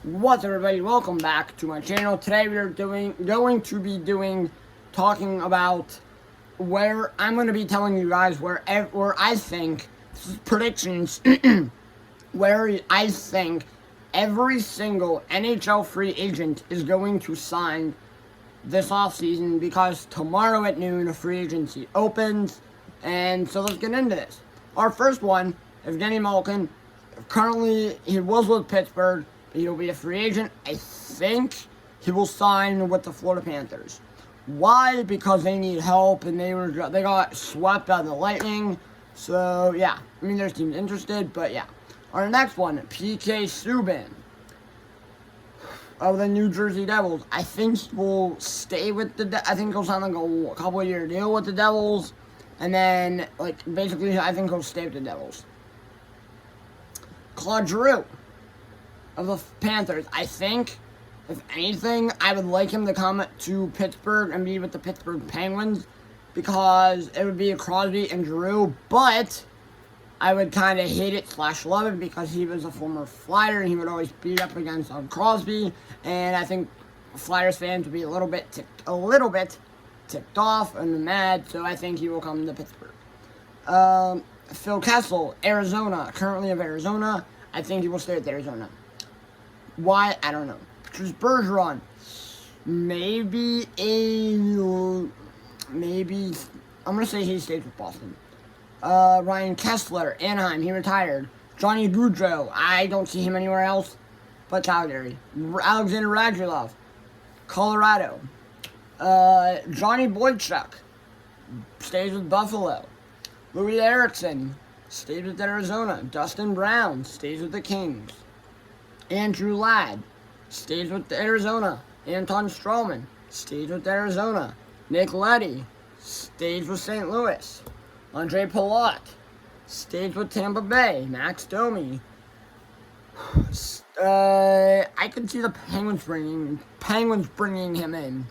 What's up, everybody? Welcome back to my channel. Today we are talking about where I'm going to be telling you guys where I think predictions where I think every single NHL free agent is going to sign this offseason, because tomorrow at noon free agency opens. And so let's get into this. Our first one, Evgeny Malkin. Currently, he was with Pittsburgh. He'll be a free agent. I think he will sign with the Florida Panthers. Why? Because they need help, and they got swept by the Lightning. So yeah, I mean, there's teams interested, but yeah. Our next one, PK Subban of the New Jersey Devils. I think he will stay with I think he'll sign like a couple-year deal with the Devils, and then basically I think he'll stay with the Devils. Claude Giroux of the Panthers. I think, if anything, I would like him to come to Pittsburgh and be with the Pittsburgh Penguins, because it would be a Crosby and Giroux, but I would kind of hate it / love it because he was a former Flyer and he would always beat up against Crosby, and I think Flyers fans would be a little bit ticked off and mad, so I think he will come to Pittsburgh. Phil Kessel, Arizona, currently of Arizona. I think he will stay with Arizona. Why? I don't know. Patrice Bergeron, maybe I'm gonna say he stays with Boston. Ryan Kessler, Anaheim, he retired. Johnny Gaudreau, I don't see him anywhere else but Calgary. Alexander Radulov, Colorado. Johnny Boychuk stays with Buffalo. Louis Erickson stays with Arizona. Dustin Brown stays with the Kings. Andrew Ladd stays with Arizona. Anton Stroman stays with Arizona. Nick Leddy stays with St. Louis. Andre Palat stays with Tampa Bay. Max Domi. I could see the Penguins bringing him in.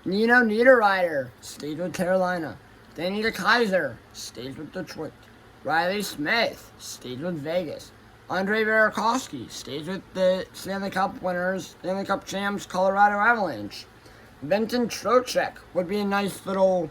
Nino Niederreiter stays with Carolina. Danny DeKaiser stays with Detroit. Riley Smith stays with Vegas. Andrei Burakovsky stays with the Stanley Cup winners, Stanley Cup champs, Colorado Avalanche. Vincent Trocheck would be a nice little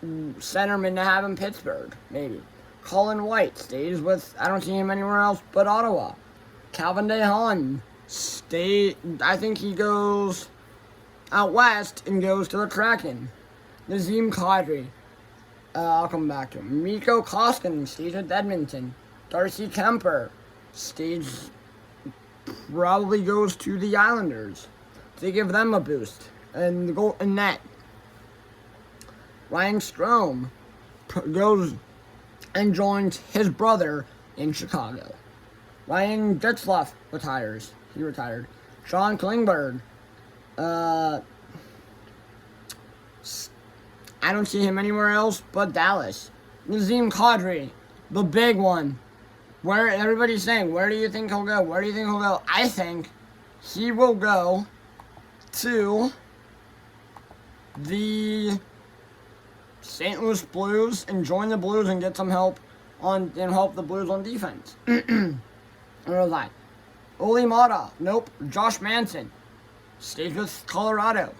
centerman to have in Pittsburgh, maybe. Colin White stays with, I don't see him anywhere else but Ottawa. Calvin DeHaan I think he goes out west and goes to the Kraken. Nazem Kadri, I'll come back to him. Mikko Koskinen stays with Edmonton. Darcy Kemper probably goes to the Islanders to give them a boost and the goal and net. Ryan Strome goes and joins his brother in Chicago. Ryan Getzlaf retires. He retired. Sean Klingberg, I don't see him anywhere else but Dallas. Nazem Kadri, the big one. Where everybody's saying, where do you think he'll go? Where do you think he'll go? I think he will go to the St. Louis Blues and join the Blues and get some help help the Blues on defense. Where was I? Oli Mata, nope. Josh Manson stays with Colorado,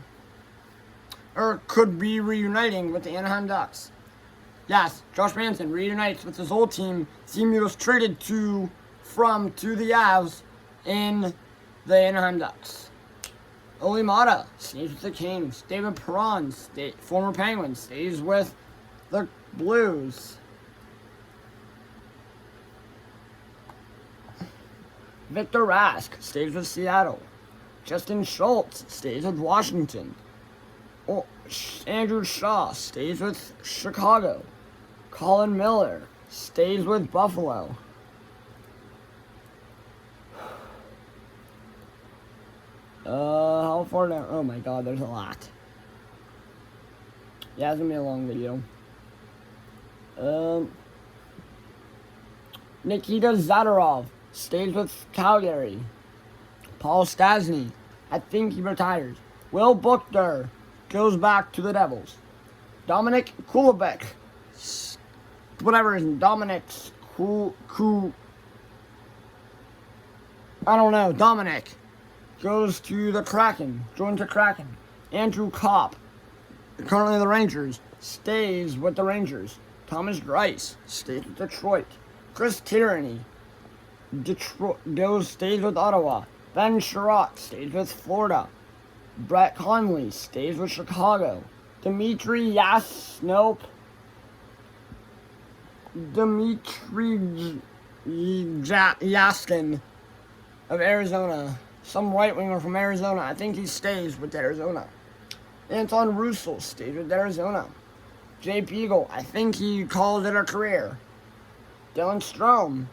or could be reuniting with the Anaheim Ducks. Yes, Josh Manson reunites with his old team he was traded to the Avs in the Anaheim Ducks. Oli Mata stays with the Kings. David Perron, former Penguin, stays with the Blues. Victor Rask stays with Seattle. Justin Schultz stays with Washington. Andrew Shaw stays with Chicago. Colin Miller stays with Buffalo. How far down? Oh my god, there's a lot. Yeah, it's gonna be a long video. Nikita Zadorov stays with Calgary. Paul Stastny, I think he retires. Will Buckner goes back to the Devils. Dominic Kulebek, whatever his Dominic I don't know. Dominic goes to the Kraken, joins the Kraken. Andrew Kopp, currently the Rangers, stays with the Rangers. Thomas Greiss stays with Detroit. Chris Tierney stays with Ottawa. Ben Sherratt stays with Florida. Brett Conley stays with Chicago. Dmitry Yaskin of Arizona. Some right winger from Arizona. I think he stays with Arizona. Anton Russell stays with Arizona. Jay Beagle, I think he calls it a career. Dylan Strome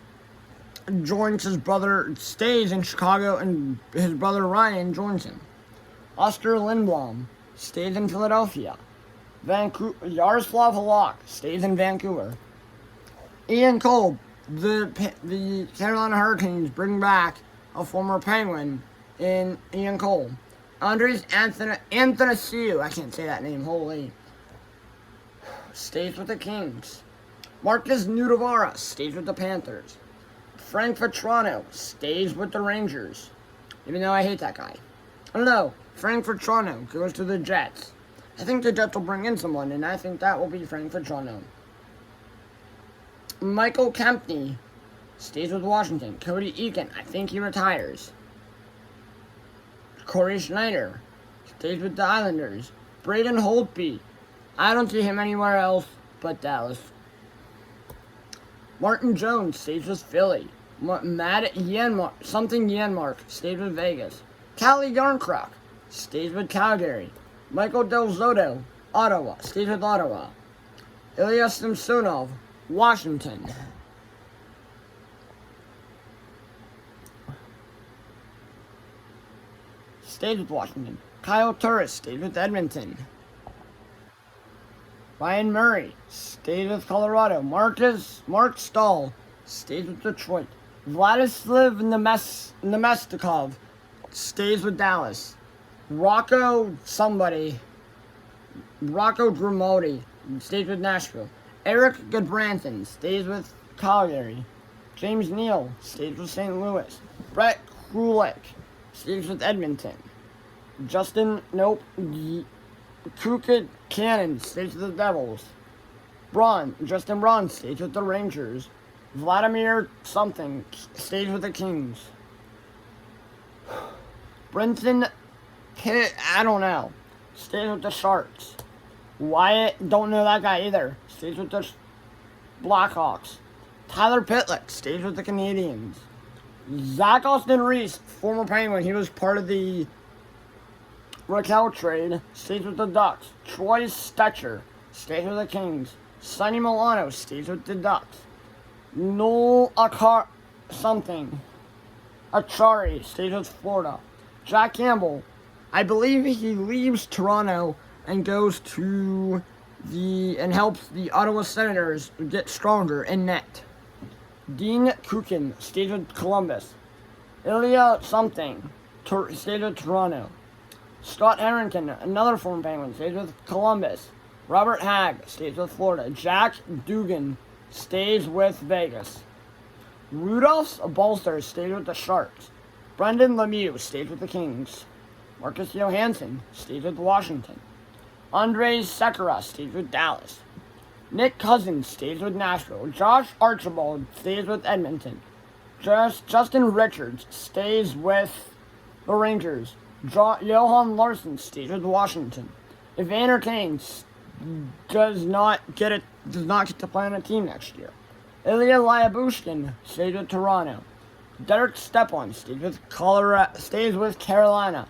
joins his brother, stays in Chicago, and his brother Ryan joins him. Oscar Lindblom stays in Philadelphia. Yaroslav Halak stays in Vancouver. Ian Cole, the Carolina Hurricanes bring back a former Penguin in Ian Cole. Andres Athanasiou, I can't say that name, holy, stays with the Kings. Marcus Nudavara stays with the Panthers. Frank Vetrano stays with the Rangers, even though I hate that guy. I don't know. Frank Vetrano goes to the Jets. I think the Jets will bring in someone, and I think that will be Frank Vetrano. Michael Kempney stays with Washington. Cody Eakin, I think he retires. Corey Schneider stays with the Islanders. Braden Holtby, I don't see him anywhere else but Dallas. Martin Jones stays with Philly. Matt Yanmark stays with Vegas. Callie Yarncroc stays with Calgary. Michael Del Zotto, Ottawa, stays with Ottawa. Ilya Samsonov, Washington. Stays with Washington. Kyle Turris stays with Edmonton. Ryan Murray stays with Colorado. Mark Stahl stays with Detroit. Vladislav Nemestikov stays with Dallas. Rocco Grimaldi stays with Nashville. Eric Goodbranson stays with Calgary. James Neal stays with St. Louis. Brett Kulik stays with Edmonton. Justin Kuka Cannon stays with the Devils. Justin Braun stays with the Rangers. Vladimir something stays with the Kings. Brenton Pitt, I don't know, stays with the Sharks. Wyatt, don't know that guy either, stays with the Blackhawks. Tyler Pitlick stays with the Canadiens. Zach Austin Reese, former Penguin, he was part of the Raquel trade, stays with the Ducks. Troy Stetcher stays with the Kings. Sonny Milano stays with the Ducks. Noel Achari stays with Florida. Jack Campbell, I believe he leaves Toronto and goes to and helps the Ottawa Senators get stronger in net. Dean Kukin stays with Columbus. Ilya stays with Toronto. Scott Harrington, another former Penguin, stays with Columbus. Robert Hagg stays with Florida. Jack Dugan stays with Vegas. Rudolph Bolster stays with the Sharks. Brendan Lemieux stays with the Kings. Marcus Johansson stays with Washington. Andres Sekera stays with Dallas. Nick Cousins stays with Nashville. Josh Archibald stays with Edmonton. Justin Richards stays with the Rangers. Johan Larson stays with Washington. Evander Kane does not get to play on a team next year. Ilya Lyabushkin stays with Toronto. Derek Stepan stays with Carolina.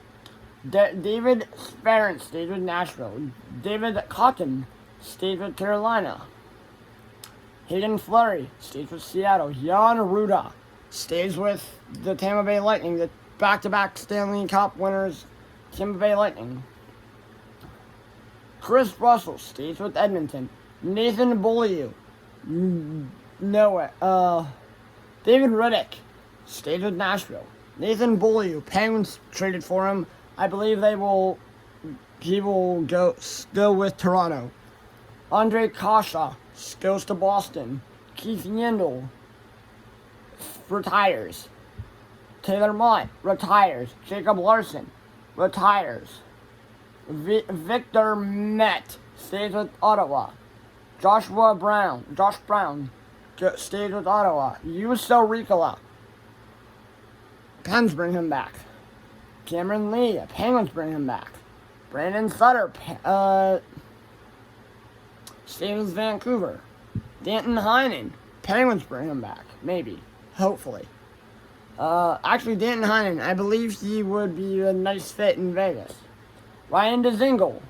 David Sparent stays with Nashville. David Cotton stays with Carolina. Hayden Fleury stays with Seattle. Jan Ruda stays with the Tampa Bay Lightning, the back-to-back Stanley Cup winners, Tampa Bay Lightning. Chris Russell stays with Edmonton. Nathan Beaulieu, David Riddick stays with Nashville. Nathan Beaulieu, Penguins traded for him. I believe he will go with Toronto. Andre Kasha goes to Boston. Keith Yandel retires. Taylor Mott retires. Jacob Larson retires. Victor Met stays with Ottawa. Josh Brown stays with Ottawa. Juuso Riikola, Pens bring him back. Cameron Lee, Penguins bring him back. Brandon Sutter stays with Vancouver. Danton Heinen, Penguins bring him back. Maybe. Hopefully. Actually, Danton Heinen, I believe he would be a nice fit in Vegas. Ryan Dzingel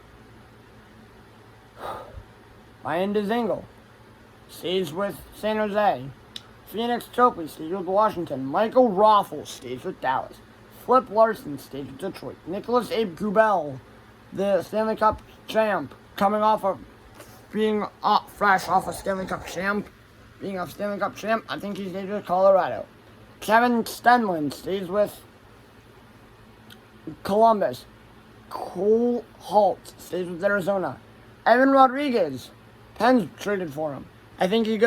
stays with San Jose. Phoenix Copley stays with Washington. Michael Raffles stays with Dallas. Flip Larson stays with Detroit. Nicholas Abe Kubel, the Stanley Cup champ, coming off of being fresh off a Stanley Cup champ, I think he stays with Colorado. Kevin Stenlund stays with Columbus. Cole Holt stays with Arizona. Evan Rodriguez, Pens traded for him. I think he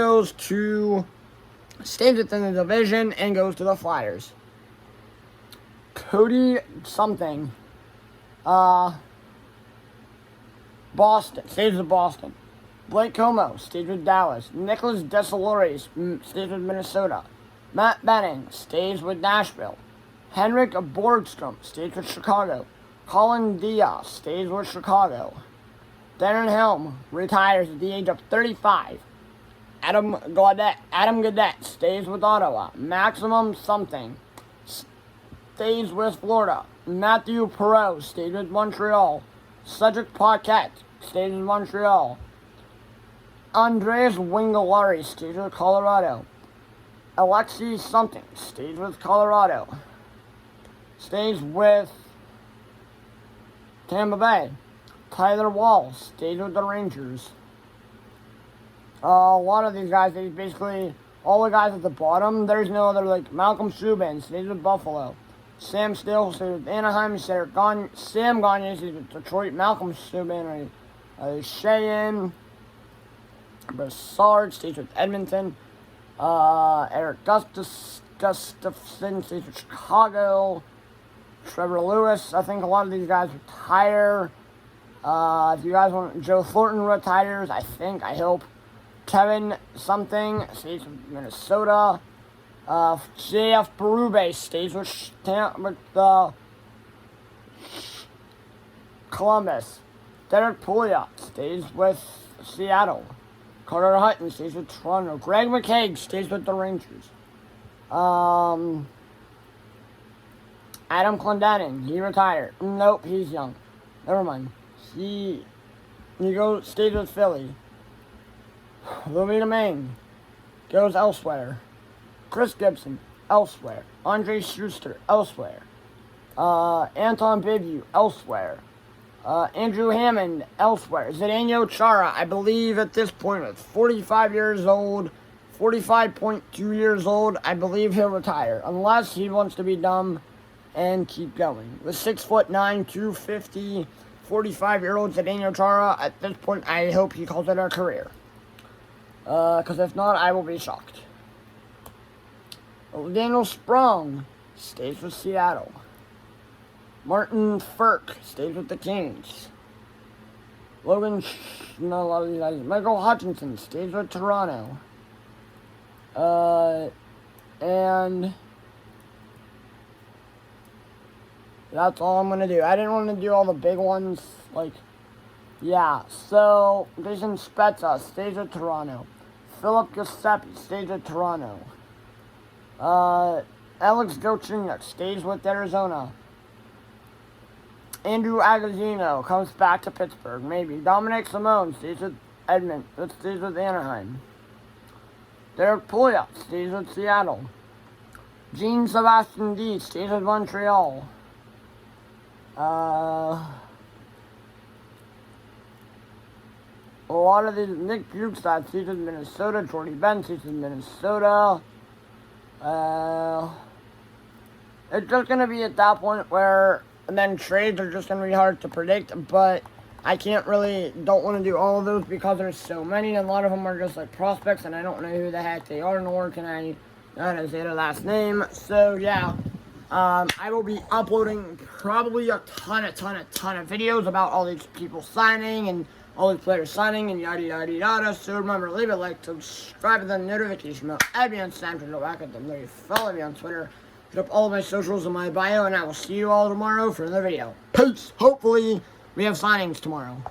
stays within the division and goes to the Flyers. Cody something, Boston, stays with Boston. Blake Como stays with Dallas. Nicholas Desalores stays with Minnesota. Matt Benning stays with Nashville. Henrik Borgstrom stays with Chicago. Colin Diaz stays with Chicago. Darren Helm retires at the age of 35. Adam Gaudette stays with Ottawa. Maximum something stays with Florida. Matthew Perreault stays with Montreal. Cedric Paquette stays with Montreal. Andreas Wingelari stays with Colorado. Alexi something stays with Colorado. Stays with Tampa Bay. Tyler Wall stays with the Rangers. A lot of these guys, they basically, all the guys at the bottom, there's no other, like Malcolm Subban stays with Buffalo. Sam Still stays with Anaheim. Sam Gagner stays with Detroit. Malcolm Subban, Cheyenne. Brassard stays with Edmonton. Eric Gustafson stays with Chicago. Trevor Lewis, I think a lot of these guys retire. If you guys want, Joe Thornton retires, I hope. Kevin something stays with Minnesota. JF Berube stays with Columbus. Derek Pouliot stays with Seattle. Carter Hutton stays with Toronto. Greg McKegg stays with the Rangers. Adam Clendenin, he retired. Nope, he's young. Never mind. He stays with Philly. Louis Domingue goes elsewhere. Chris Gibson, elsewhere. Andre Schuster, elsewhere. Anton Bibu, elsewhere. Andrew Hammond, elsewhere. Zdeno Chara, I believe at this point, is 45 years old. 45.2 years old. I believe he'll retire. Unless he wants to be dumb and keep going. The 6'9", 250, 45-year-old Zdeno Chara, at this point, I hope he calls it a career. Because if not, I will be shocked. Daniel Sprong stays with Seattle. Martin Firk stays with the Kings. Not a lot of these guys. Michael Hutchinson stays with Toronto. And that's all I'm going to do. I didn't want to do all the big ones. Yeah. So, Jason Spezza stays with Toronto. Philip Giuseppe stays with Toronto. Alex Galchenyuk stays with Arizona. Andrew Agozzino comes back to Pittsburgh, maybe. Dominic Simone stays with stays with Anaheim. Derek Pouliot stays with Seattle. Jean-Sebastien Dee stays with Montreal. A lot of these, Nick Bukestad stays with Minnesota. Jordy Ben stays with Minnesota. It's just going to be at that point where, and then trades are just going to be hard to predict, but I don't want to do all of those because there's so many, and a lot of them are just like prospects, and I don't know who the heck they are, nor can I know how to say their last name. So, yeah. I will be uploading probably a ton of videos about all these people signing and all these players signing and yada yada yada. So remember, leave a like, subscribe to the notification bell, add me on Snapchat, go back at them there, follow me on Twitter, hit up all of my socials in my bio, and I will see you all tomorrow for another video. Peace! Hopefully, we have signings tomorrow.